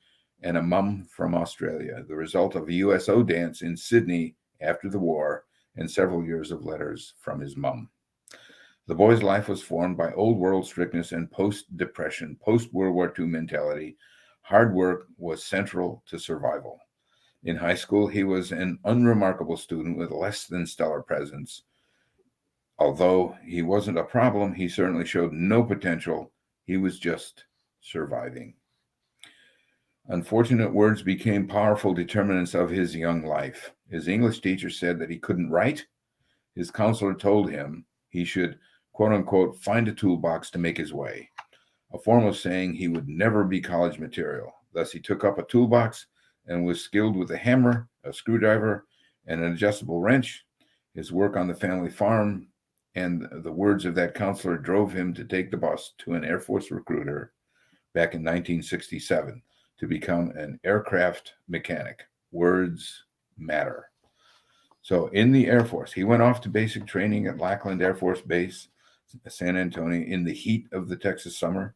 and a mum from Australia, the result of a USO dance in Sydney after the war and several years of letters from his mum. The boy's life was formed by old world strictness and post-depression, post-World War II mentality. Hard work was central to survival. In high school, he was an unremarkable student with less than stellar presence. Although he wasn't a problem, he certainly showed no potential. He was just surviving. Unfortunate words became powerful determinants of his young life. His English teacher said that he couldn't write. His counselor told him he should, quote unquote, find a toolbox to make his way, a form of saying he would never be college material. Thus, he took up a toolbox and was skilled with a hammer, a screwdriver, and an adjustable wrench. His work on the family farm and the words of that counselor drove him to take the bus to an Air Force recruiter back in 1967 to become an aircraft mechanic. Words matter. So in the Air Force, he went off to basic training at Lackland Air Force Base, San Antonio, in the heat of the Texas summer.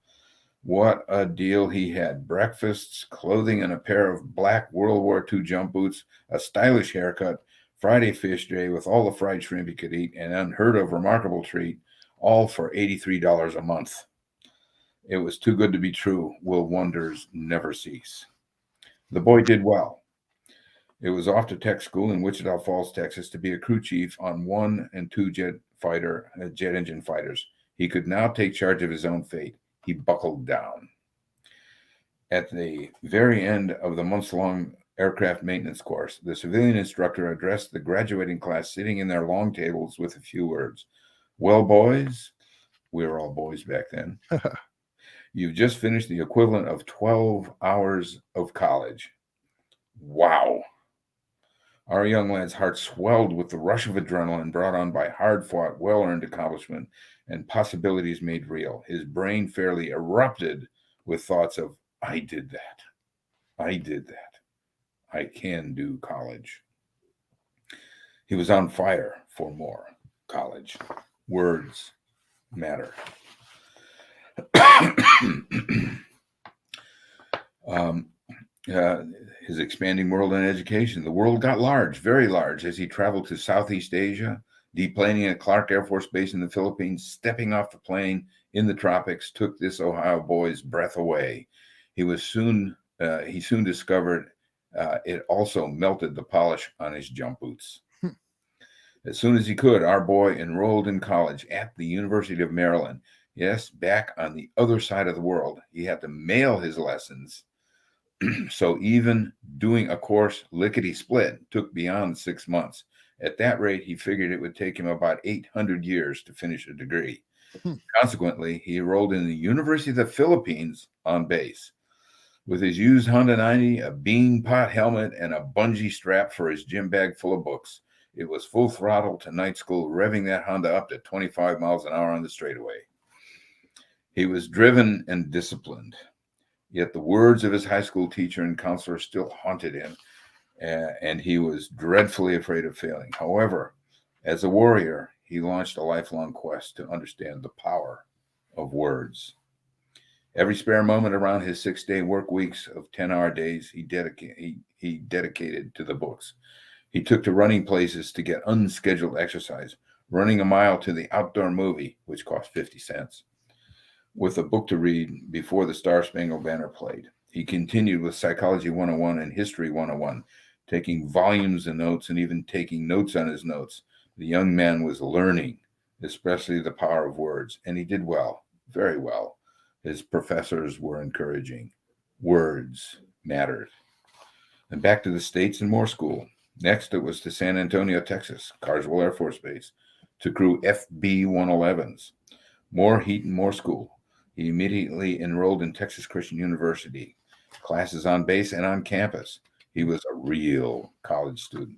What a deal he had. Breakfasts, clothing, and a pair of black World War II jump boots, a stylish haircut, Friday fish day with all the fried shrimp he could eat, an unheard of remarkable treat, all for $83 a month. It was too good to be true. Will wonders never cease? The boy did well. It was off to tech school in Wichita Falls, Texas, to be a crew chief on 1 and 2 jet engine fighters. He could now take charge of his own fate. He buckled down. At the very end of the months-long aircraft maintenance course, the civilian instructor addressed the graduating class sitting in their long tables with a few words. Well, boys, we were all boys back then. You've just finished the equivalent of 12 hours of college. Wow. Our young lad's heart swelled with the rush of adrenaline brought on by hard-fought, well-earned accomplishment and possibilities made real. His brain fairly erupted with thoughts of, I did that. I did that. I can do college. He was on fire for more college. Words matter. His expanding world in education. The world got large, very large, as he traveled to Southeast Asia, deplaning at Clark Air Force Base in the Philippines, stepping off the plane in the tropics, took this Ohio boy's breath away. He soon discovered it also melted the polish on his jump boots. As soon as he could, our boy enrolled in college at the University of Maryland. Yes, back on the other side of the world. He had to mail his lessons. So even doing a course lickety-split took beyond 6 months. At that rate, he figured it would take him about 800 years to finish a degree. Consequently, he enrolled in the University of the Philippines on base. With his used Honda 90, a bean pot helmet, and a bungee strap for his gym bag full of books, it was full throttle to night school, revving that Honda up to 25 miles an hour on the straightaway. He was driven and disciplined. Yet the words of his high school teacher and counselor still haunted him, and he was dreadfully afraid of failing. However, as a warrior, he launched a lifelong quest to understand the power of words. Every spare moment around his 6-day work weeks of 10-hour days, he dedicated to the books. He took to running places to get unscheduled exercise, running a mile to the outdoor movie, which cost 50 cents. With a book to read before the Star-Spangled Banner played. He continued with Psychology 101 and History 101, taking volumes of notes and even taking notes on his notes. The young man was learning, especially the power of words, and he did well, very well. His professors were encouraging. Words mattered. And back to the States and more school. Next, it was to San Antonio, Texas, Carswell Air Force Base, to crew FB-111s. More heat and more school. He immediately enrolled in Texas Christian University, classes on base and on campus. He was a real college student.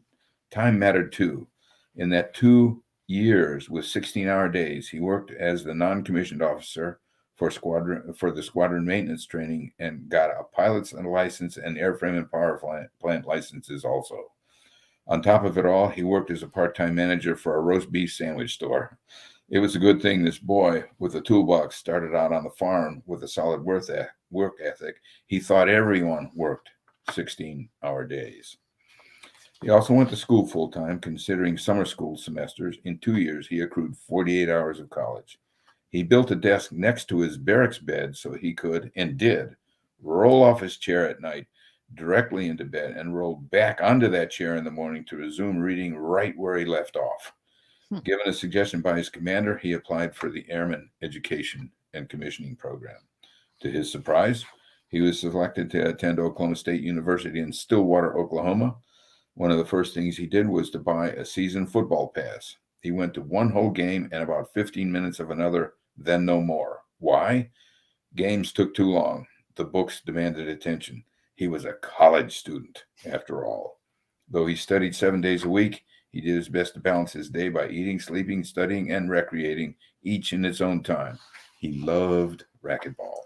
Time mattered too. In that 2 years with 16-hour days, he worked as the non-commissioned officer for the squadron maintenance training and got a pilot's license and airframe and power plant licenses also. On top of it all, he worked as a part-time manager for a roast beef sandwich store. It was a good thing this boy with a toolbox started out on the farm with a solid work ethic. He thought everyone worked 16-hour days. He also went to school full time, considering summer school semesters. In 2 years, he accrued 48 hours of college. He built a desk next to his barracks bed so he could, and did, roll off his chair at night directly into bed and roll back onto that chair in the morning to resume reading right where he left off. Given a suggestion by his commander, he applied for the Airman Education and Commissioning Program. To his surprise, he was selected to attend Oklahoma State University in Stillwater, Oklahoma. One of the first things he did was to buy a season football pass. He went to one whole game and about 15 minutes of another, then no more. Why? Games took too long. The books demanded attention. He was a college student, after all. Though he studied 7 days a week, he did his best to balance his day by eating, sleeping, studying, and recreating, each in its own time. He loved racquetball.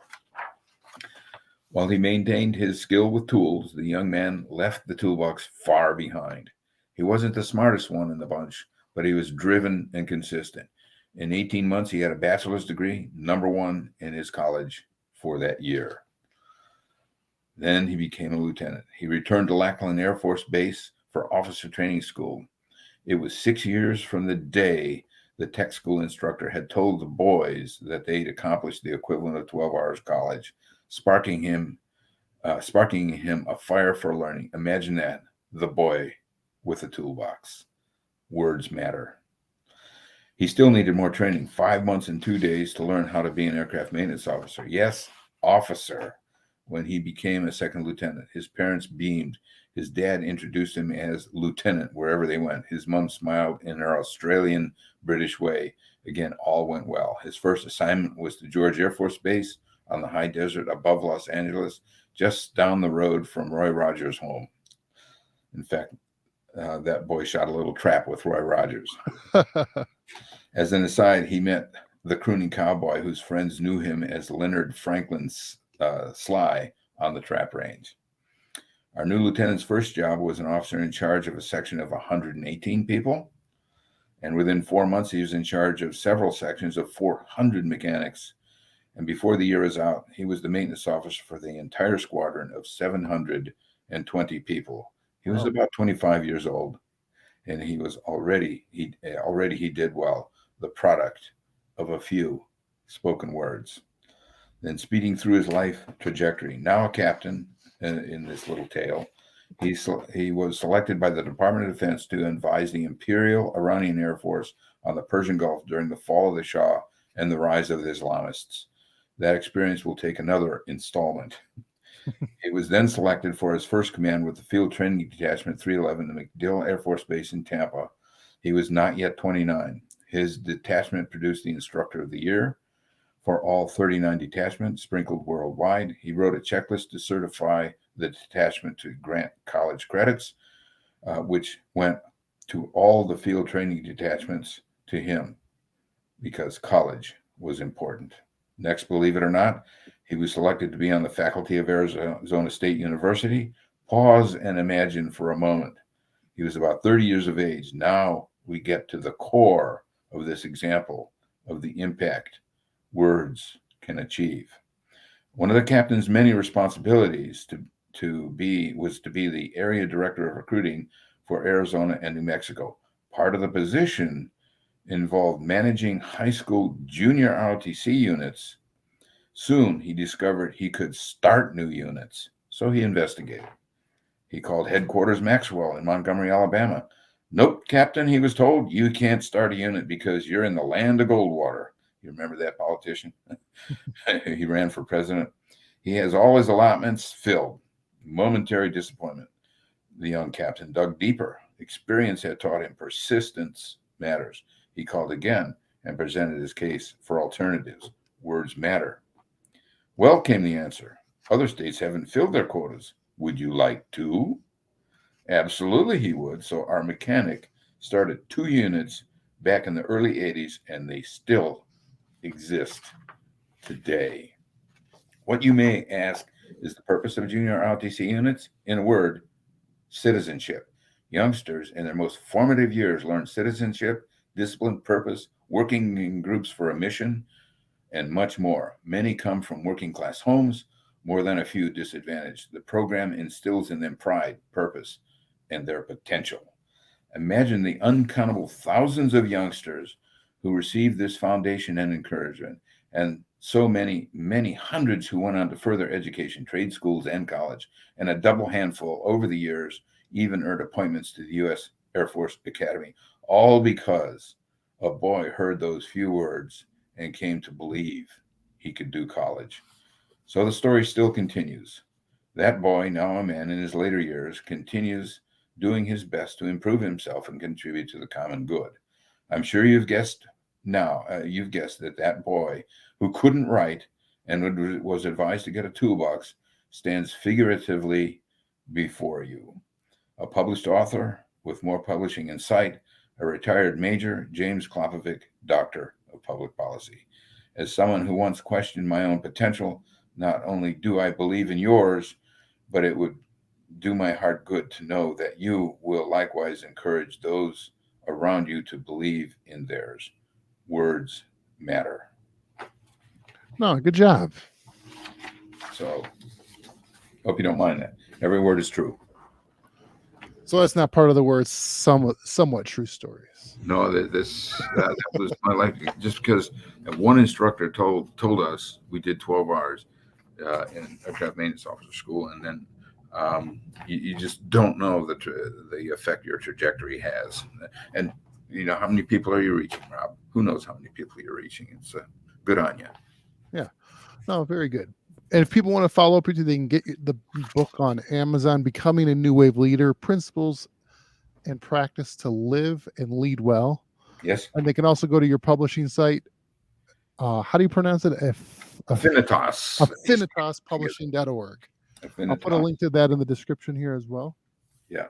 While he maintained his skill with tools, the young man left the toolbox far behind. He wasn't the smartest one in the bunch, but he was driven and consistent. In 18 months, he had a bachelor's degree, #1 in his college for that year. Then he became a lieutenant. He returned to Lackland Air Force Base for officer training school. It was 6 years from the day the tech school instructor had told the boys that they'd accomplished the equivalent of 12 hours college, sparking him a fire for learning. Imagine that, the boy with a toolbox. Words matter. He still needed more training, 5 months and 2 days to learn how to be an aircraft maintenance officer. Yes, officer. When he became a second lieutenant, his parents beamed. His dad introduced him as lieutenant wherever they went. His mom smiled in her Australian British way. Again, all went well. His first assignment was to George Air Force Base on the high desert above Los Angeles, just down the road from Roy Rogers' home. In fact, that boy shot a little trap with Roy Rogers. As an aside, he met the crooning cowboy whose friends knew him as Leonard Franklin's Sly on the trap range. Our new lieutenant's first job was an officer in charge of a section of 118 people. And within 4 months, he was in charge of several sections of 400 mechanics. And before the year was out, he was the maintenance officer for the entire squadron of 720 people. He was about 25 years old, and he did well, the product of a few spoken words. Then speeding through his life trajectory, now a captain in this little tale, he was selected by the Department of Defense to advise the Imperial Iranian Air Force on the Persian Gulf during the fall of the Shah and the rise of the Islamists. That experience will take another installment. He was then selected for his first command with the Field Training Detachment 311 at MacDill Air Force Base in Tampa. He was not yet 29. His detachment produced the Instructor of the Year for all 39 detachments sprinkled worldwide. He wrote a checklist to certify the detachment to grant college credits, which went to all the field training detachments to him because college was important. Next, believe it or not, he was selected to be on the faculty of Arizona State University. Pause and imagine for a moment. He was about 30 years of age. Now we get to the core of this example of the impact words can achieve. One of the captain's many responsibilities was to be the area director of recruiting for Arizona and New Mexico. Part of the position involved managing high school junior ROTC units. Soon he discovered he could start new units, so he investigated. He called headquarters Maxwell in Montgomery, Alabama. Nope, Captain, he was told, you can't start a unit because you're in the land of Goldwater. You remember that politician? He ran for president. He has all his allotments filled. Momentary disappointment. The young captain dug deeper. Experience had taught him persistence matters. He called again and presented his case for alternatives. Words matter. Well, came the answer. Other states haven't filled their quotas. Would you like to? Absolutely, he would. So our mechanic started 2 units back in the early 80s, and they still exist today. What you may ask is the purpose of junior ROTC units? In a word, citizenship. Youngsters in their most formative years learn citizenship, discipline, purpose, working in groups for a mission, and much more. Many come from working class homes, more than a few disadvantaged. The program instills in them pride, purpose, and their potential. Imagine the uncountable thousands of youngsters who received this foundation and encouragement, and so many, many hundreds who went on to further education, trade schools, and college, and a double handful over the years even earned appointments to the U.S. Air Force Academy, all because a boy heard those few words and came to believe he could do college. So the story still continues. That boy, now a man in his later years, continues doing his best to improve himself and contribute to the common good. I'm sure you've guessed that that boy who couldn't write and was advised to get a toolbox stands figuratively before you. A published author with more publishing in sight, a retired Major James Klopovic, Doctor of Public Policy. As someone who once questioned my own potential, not only do I believe in yours, but it would do my heart good to know that you will likewise encourage those around you to believe in theirs. Words matter. No, good job. So, hope you don't mind that. Every word is true. So that's not part of the words somewhat true stories. No, that was my life. Just because one instructor told us, we did 12 hours in aircraft maintenance officer school, and then you just don't know the effect your trajectory has. And you know, how many people are you reaching, Rob? Who knows how many people you're reaching? It's good on you. Yeah, no, very good. And if people want to follow up with you, they can get the book on Amazon, Becoming a New Wave Leader, Principles and Practice to Live and Lead Well. Yes. And they can also go to your publishing site. How do you pronounce it? Affinitas. AffinitasPublishing.org. I'll put a link to that in the description here as well. Yeah,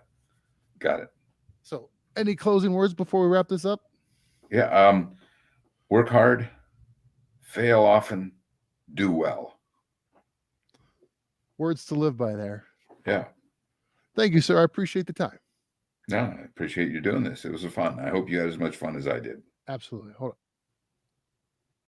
got it. So any closing words before we wrap this up? Yeah, work hard, fail often, do well. Words to live by there. Yeah. Thank you, sir. I appreciate the time. No, I appreciate you doing this. It was fun. I hope you had as much fun as I did. Absolutely. Hold on.